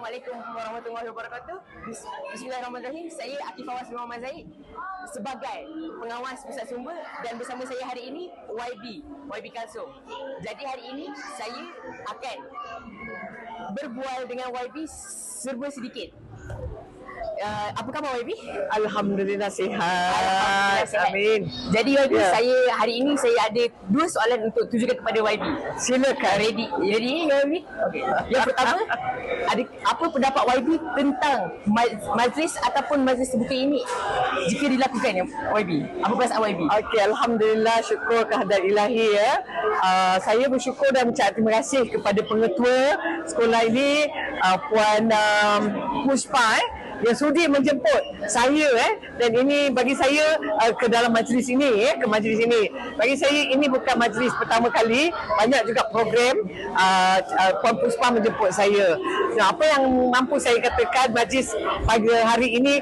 Assalamualaikum warahmatullahi wabarakatuh. Bismillahirrahmanirrahim. Saya Akif Fawaz bin Muhammad Zaid sebagai pengawas pusat sumber dan bersama saya hari ini YB Kalsum. Jadi hari ini saya akan berbual dengan YB serba sedikit. Apa khabar YB? Alhamdulillah sihat. Alhamdulillah sihat. Amin. Jadi YB, saya hari ini saya ada dua soalan untuk tujukan kepada YB. Silakan. Ready YB? Okey. Yang pertama, apa pendapat YB tentang majlis ataupun majlis terbuka ini jika dilakukan ya YB? Apa perasaan YB? Okey, alhamdulillah, syukur kehadirat ilahi ya. Saya bersyukur dan mengucap terima kasih kepada pengetua sekolah ini, Puan Puspa yang sudi menjemput saya dan ini bagi saya ke dalam majlis ini ke majlis ini. Bagi saya ini bukan majlis pertama kali, banyak juga program Puan Puspa menjemput saya. Nah, apa yang mampu saya katakan, majlis pagi hari ini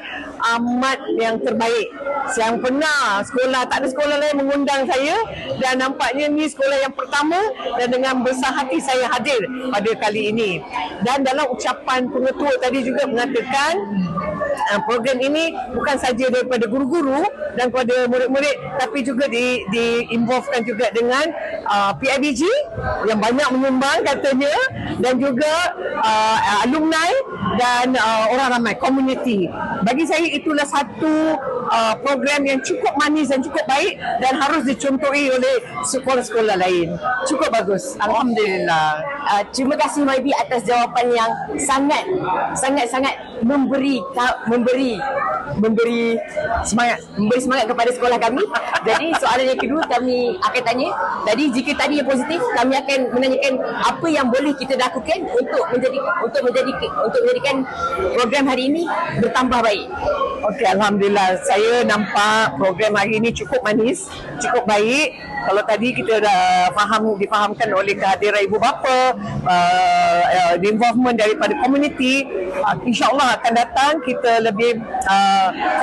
amat yang terbaik. Yang pernah sekolah, tak ada sekolah lain mengundang saya dan nampaknya ni sekolah yang pertama dan dengan besar hati saya hadir pada kali ini. Dan dalam ucapan pengetua tadi juga mengatakan program ini bukan saja daripada guru-guru dan kepada murid-murid, tapi juga di-involvekan juga dengan PIBG yang banyak menyumbang katanya, dan juga alumni dan orang ramai, community. Bagi saya itulah satu program yang cukup manis dan cukup baik dan harus dicontohi oleh sekolah-sekolah lain. Cukup bagus. Alhamdulillah. Terima kasih YB atas jawapan yang sangat memberi semangat kepada sekolah kami. Jadi soalan yang kedua kami akan tanya. Jadi jika tadi yang positif, kami akan menanyakan apa yang boleh kita lakukan untuk menjadikan program hari ini bertambah baik. Okey, alhamdulillah. Saya nampak program hari ini cukup manis, cukup baik. Kalau tadi kita dah difahamkan oleh kehadiran ibu bapa, involvement daripada komuniti, insya-Allah akan datang kita lebih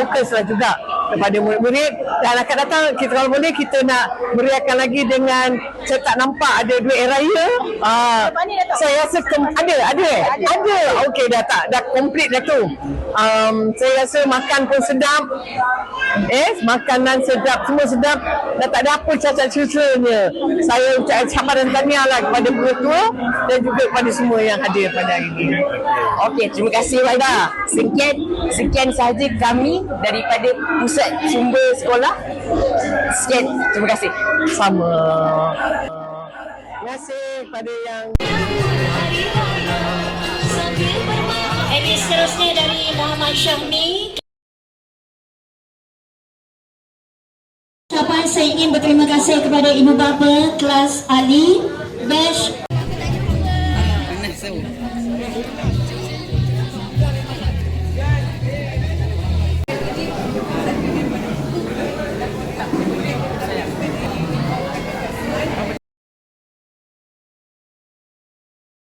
fokuslah juga kepada murid-murid, dan akan datang kita kalau boleh kita nak meriahkan lagi dengan, saya tak nampak ada duit air raya. Saya rasa ada. Okey, dah komplit dah tu. Saya rasa makan pun sedap. Makanan sedap, semua sedap, dah tak ada apa cacat susahnya. Saya ucapkan sabar dan tahniah lah kepada pengetua dan juga kepada semua yang hadir pada hari ini. Okey, terima kasih YB. Sekian sahaja kami daripada pusat sumber sekolah. Sekian, terima kasih. Sama. Terima kasih kepada yang Edit seterusnya dari Muhammad Syahmi. Saya ingin berterima kasih kepada ibu bapa kelas Ali, batch